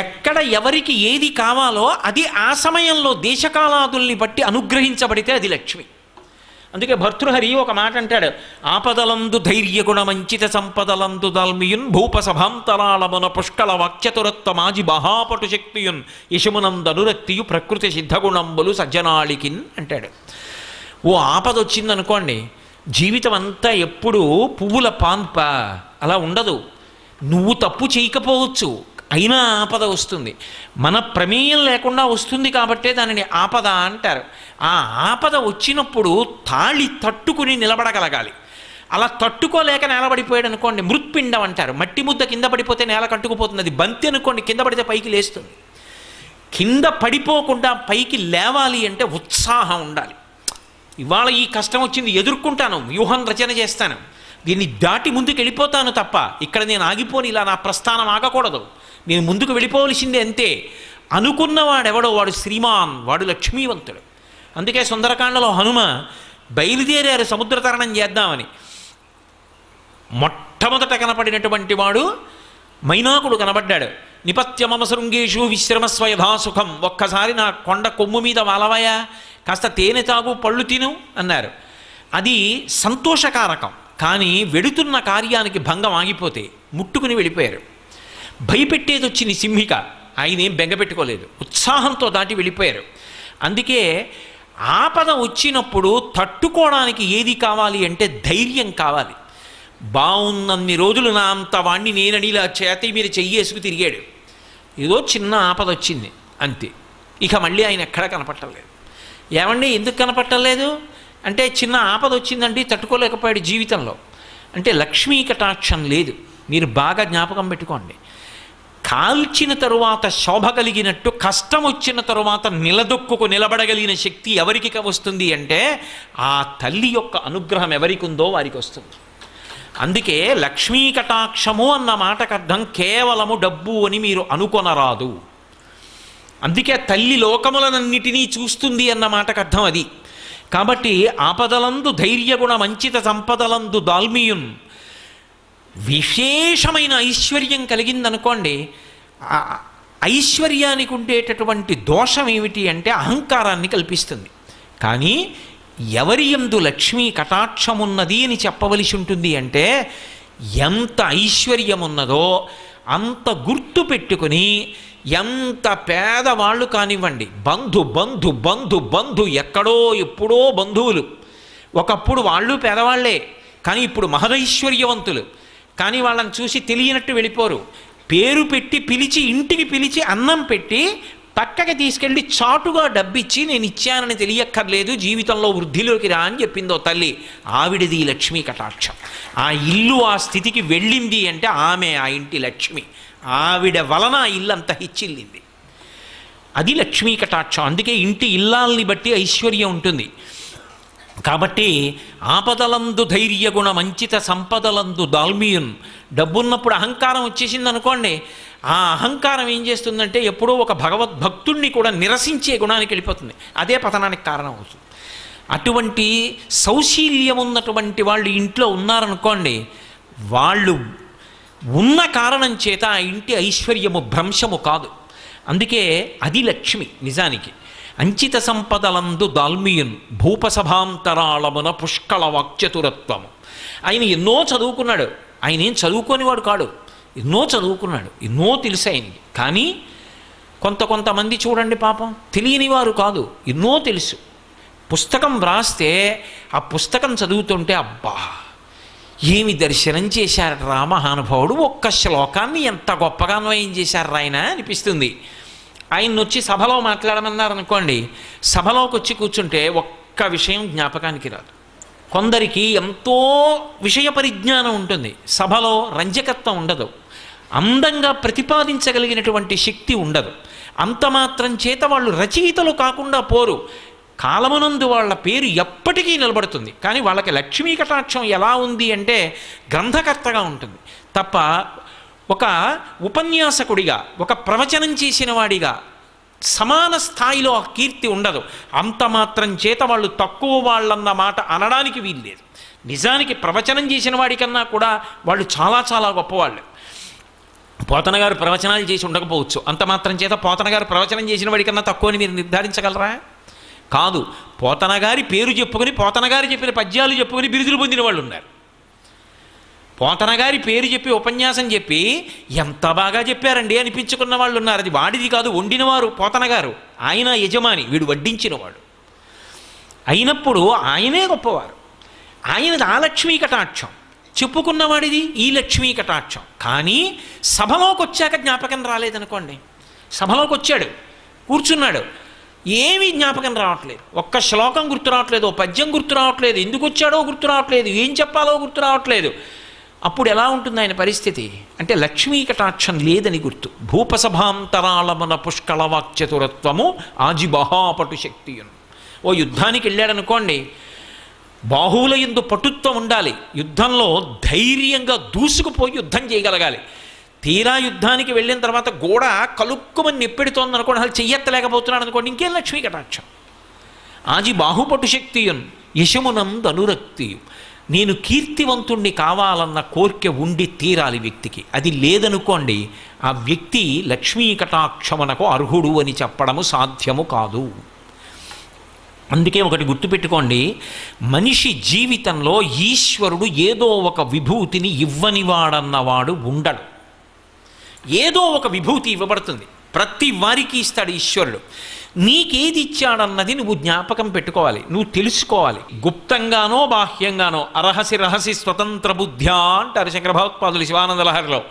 ఎక్కడ ఎవరికి ఏది కావాలో అది ఆ సమయంలో దేశకాలాదుల్ని బట్టి అనుగ్రహించబడితే అది లక్ష్మి. అందుకే భర్తృహరి ఒక మాట అంటాడు, ఆపదలందు ధైర్యగుణమంచిత సంపదలందు దాల్మియున్ భూపసభాంతరాళమున పుష్కళ వాక్యతురత్వమాజి మహాపటు శక్తియున్ యశమునందనురక్తియు ప్రకృతి సిద్ధగుణంబులు సజ్జనాళికిన్ అంటాడు. ఓ ఆపద వచ్చిందనుకోండి, జీవితం అంతా ఎప్పుడూ పువ్వుల పాన్ప అలా ఉండదు. నువ్వు తప్పు చేయకపోవచ్చు, అయినా ఆపద వస్తుంది. మన ప్రమేయం లేకుండా వస్తుంది కాబట్టే దానిని ఆపద అంటారు. ఆ ఆపద వచ్చినప్పుడు తాళి తట్టుకుని నిలబడగలగాలి. అలా తట్టుకోలేక నేలబడిపోయాడు అనుకోండి, మృత్పిండం అంటారు. మట్టి ముద్ద కింద పడిపోతే నేల కట్టుకుపోతుంది. అది బంతి అనుకోండి, కింద పడితే పైకి లేస్తుంది. కింద పడిపోకుండా పైకి లేవాలి అంటే ఉత్సాహం ఉండాలి. ఇవాళ ఈ కష్టం వచ్చింది, ఎదుర్కొంటాను, వ్యూహం రచన చేస్తాను, దీన్ని దాటి ముందుకు వెళ్ళిపోతాను తప్ప ఇక్కడ నేను ఆగిపోని, ఇలా నా ప్రస్థానం ఆగకూడదు, నేను ముందుకు వెళ్ళిపోవలసిందే అంతే అనుకున్నవాడెవడో వాడు శ్రీమాన్, వాడు లక్ష్మీవంతుడు. అందుకే సుందరకాండలో హనుమ బయలుదేరారు సముద్ర తరణం చేద్దామని. మొట్టమొదట కనపడినటువంటి వాడు మైనాకుడు కనబడ్డాడు. నిపత్యమమ శృంగేషు విశ్రమస్వ యథాసుఖం, ఒక్కసారి నా కొండ కొమ్ము మీద వాలవయా, కాస్త తేనె తాగు, పళ్ళు తిను అన్నారు. అది సంతోషకారకం. కానీ వెడుతున్న కార్యానికి భంగం ఆగిపోతే ముట్టుకుని వెళ్ళిపోయారు. భయపెట్టేది వచ్చింది సింహిక, ఆయన ఏం బెంగపెట్టుకోలేదు, ఉత్సాహంతో దాటి వెళ్ళిపోయారు. అందుకే ఆపద వచ్చినప్పుడు తట్టుకోవడానికి ఏది కావాలి అంటే ధైర్యం కావాలి. బాగున్నన్ని రోజులు నా అంత వాణ్ణి నేనని ఇలా చేతి మీరు చెయ్యేసుకు తిరిగాడు. ఏదో చిన్న ఆపద వచ్చింది అంతే, ఇక మళ్ళీ ఆయన ఎక్కడా కనపట్టలేదు. ఏమండి ఎందుకు కనపట్టలేదు అంటే, చిన్న ఆపద వచ్చిందండి తట్టుకోలేకపోయాడు జీవితంలో అంటే లక్ష్మీ కటాక్షం లేదు. మీరు బాగా జ్ఞాపకం పెట్టుకోండి. కాల్చిన తరువాత శోభ కలిగినట్టు కష్టం వచ్చిన తరువాత నిలదొక్కుకు నిలబడగలిగిన శక్తి ఎవరికి వస్తుంది అంటే ఆ తల్లి యొక్క అనుగ్రహం ఎవరికి ఉందో వారికి వస్తుంది. అందుకే లక్ష్మీ కటాక్షము అన్న మాటకు అర్థం కేవలము డబ్బు అని మీరు అనుకొనరాదు. అందుకే తల్లి లోకములనన్నిటినీ చూస్తుంది అన్న మాటకు అర్థం అది. కాబట్టి ఆపదలందు ధైర్యగుణ మంచిత సంపదలందు దాల్మియున్, విశేషమైన ఐశ్వర్యం కలిగిందనుకోండి, ఐశ్వర్యానికి ఉండేటటువంటి దోషం ఏమిటి అంటే అహంకారాన్ని కల్పిస్తుంది. కానీ ఎవరి యందు లక్ష్మీ కటాక్షమున్నది అని చెప్పవలసి ఉంటుంది అంటే, ఎంత ఐశ్వర్యం ఉన్నదో అంత గుర్తు పెట్టుకుని, ఎంత పేదవాళ్ళు కానివ్వండి, బంధు బంధు బంధు బంధు ఎక్కడో ఎప్పుడో బంధువులు, ఒకప్పుడు వాళ్ళు పేదవాళ్లే కానీ ఇప్పుడు మహదైశ్వర్యవంతులు, కానీ వాళ్ళని చూసి తెలియనట్టు వెళ్ళిపోరు. పేరు పెట్టి పిలిచి, ఇంటికి పిలిచి అన్నం పెట్టి పక్కకి తీసుకెళ్ళి చాటుగా డబ్బిచ్చి నేను ఇచ్చానని తెలియక్కర్లేదు, జీవితంలో వృద్ధిలోకి రా అని చెప్పిందో తల్లి. ఆవిడది లక్ష్మీ కటాక్షం. ఆ ఇల్లు ఆ స్థితికి వెళ్ళింది అంటే ఆమె ఆ ఇంటి లక్ష్మి, ఆవిడ వలన ఆ ఇల్లు అంత హెచ్చిల్లింది. అది లక్ష్మీ కటాక్షం. అందుకే ఇంటి ఇల్లాల్ని బట్టి ఐశ్వర్యం ఉంటుంది. కాబట్టి ఆపదలందు ధైర్యగుణ మంచిత సంపదలందు దాల్మియున్, డబ్బున్నప్పుడు అహంకారం వచ్చేసింది అనుకోండి, ఆ అహంకారం ఏం చేస్తుందంటే ఎప్పుడో ఒక భగవద్భక్తుణ్ణి కూడా నిరసించే గుణానికి వెళ్ళిపోతుంది. అదే పతనానికి కారణం అవుతుంది. అటువంటి సౌశీల్యం ఉన్నటువంటి వాళ్ళు ఇంట్లో ఉన్నారనుకోండి, వాళ్ళు ఉన్న కారణం చేత ఆ ఇంటి ఐశ్వర్యము భ్రంశము కాదు. అందుకే అది లక్ష్మి నిజానికి. అంచిత సంపదలందు దాల్మియున్ భూపసభాంతరాళమున పుష్కళ వాక్చతురత్వము. ఆయన ఎన్నో చదువుకున్నాడు, ఆయన ఏం చదువుకోనివాడు కాడు, ఎన్నో చదువుకున్నాడు, ఎన్నో తెలుసు ఆయనకి. కానీ కొంతమంది చూడండి పాపం తెలియని వారు కాదు, ఎన్నో తెలుసు. పుస్తకం వ్రాస్తే ఆ పుస్తకం చదువుతుంటే అబ్బా ఏమి దర్శనం చేశారు రా మహానుభావుడు, ఒక్క శ్లోకాన్ని ఎంత గొప్పగా అన్వయం చేశారు ఆయన అనిపిస్తుంది. ఆయన్ని వచ్చి సభలో మాట్లాడమన్నారనుకోండి, సభలోకి వచ్చి కూర్చుంటే ఒక్క విషయం జ్ఞాపకానికి రాదు. కొందరికి ఎంతో విషయ పరిజ్ఞానం ఉంటుంది, సభలో రంజకత్వం ఉండదు, అందంగా ప్రతిపాదించగలిగినటువంటి శక్తి ఉండదు. అంత మాత్రం చేత వాళ్ళు రచయితలు కాకుండా పోరు. కాలమునందు వాళ్ళ పేరు ఎప్పటికీ నిలబడుతుంది. కానీ వాళ్ళకి లక్ష్మీ కటాక్షం ఎలా ఉంది అంటే గ్రంథకర్తగా ఉంటుంది తప్ప ఒక ఉపన్యాసకుడిగా, ఒక ప్రవచనం చేసిన వాడిగా సమాన స్థాయిలో ఆ కీర్తి ఉండదు. అంత మాత్రం చేత వాళ్ళు తక్కువ వాళ్ళన్న మాట అనడానికి వీల్లేదు. నిజానికి ప్రవచనం చేసిన వాడికన్నా కూడా వాళ్ళు చాలా చాలా గొప్పవాళ్ళు. పోతన గారు ప్రవచనాలు చేసి ఉండకపోవచ్చు, అంత మాత్రం చేత పోతన గారు ప్రవచనం చేసిన వాడికన్నా తక్కువ అని మీరు నిర్ధారించగలరా? కాదు. పోతన గారి పేరు చెప్పుకొని పోతన గారు చెప్పిన పద్యాలు చెప్పుకొని బిరుదులు పొందిన వాళ్ళు ఉన్నారు. పోతన గారి పేరు చెప్పి ఉపన్యాసం చెప్పి ఎంత బాగా చెప్పారండి అనిపించుకున్న వాళ్ళు ఉన్నారు. అది వాడిది కాదు, వండినవారు పోతన గారు, ఆయన యజమాని, వీడు వడ్డించినవాడు. అయినప్పుడు ఆయనే గొప్పవారు. ఆయనది ఆ లక్ష్మీ కటాక్షం, చెప్పుకున్నవాడిది ఈ లక్ష్మీ కటాక్షం. కానీ సభలోకి వచ్చాక జ్ఞాపకం రాలేదనుకోండి, సభలోకి వచ్చాడు, కూర్చున్నాడు, ఏమీ జ్ఞాపకం రావట్లేదు, ఒక్క శ్లోకం గుర్తు రావట్లేదు, ఓ పద్యం గుర్తు రావట్లేదు, ఎందుకు వచ్చాడో గుర్తు రావట్లేదు, ఏం చెప్పాలో గుర్తు రావట్లేదు. అప్పుడు ఎలా ఉంటుంది ఆయన పరిస్థితి అంటే లక్ష్మీ కటాక్షం లేదని గుర్తు. భూపసభాంతరాళమున పుష్కళవాక్చతురత్వము ఆజిబహాపటు శక్తియును. ఓ యుద్ధానికి వెళ్ళాడనుకోండి, బాహువుల యందు పటుత్వం ఉండాలి, యుద్ధంలో ధైర్యంగా దూసుకుపోయి యుద్ధం చేయగలగాలి. తీరా యుద్ధానికి వెళ్ళిన తర్వాత గోడ కలుక్కుమని నిప్పెడుతోంది అనుకోండి, అసలు చెయ్యెత్తలేకపోతున్నాడు అనుకోండి, ఇంకేం లక్ష్మీ కటాక్షం. ఆజి బాహుపటు శక్తియున్ యశమునందు అనురక్తియు. నేను కీర్తివంతుణ్ణి కావాలన్న కోరిక ఉండి తీరాలి వ్యక్తికి. అది లేదనుకోండి, ఆ వ్యక్తి లక్ష్మీ కటాక్షమునకు అర్హుడు అని చెప్పడము సాధ్యము కాదు. అందుకే ఒకటి గుర్తుపెట్టుకోండి, మనిషి జీవితంలో ఈశ్వరుడు ఏదో ఒక విభూతిని ఇవ్వనివాడన్నవాడు ఉండడు. ఏదో ఒక విభూతి ఇవ్వబడుతుంది, ప్రతి వారికి ఇస్తాడు ఈశ్వరుడు. నీకేది ఇచ్చాడన్నది నువ్వు జ్ఞాపకం పెట్టుకోవాలి, నువ్వు తెలుసుకోవాలి. గుప్తంగానో బాహ్యంగానో అరహసి రహసి స్వతంత్ర బుద్ధ్యా అంటారు శంకర భగవత్పాదులు శివానంద లహరిలో.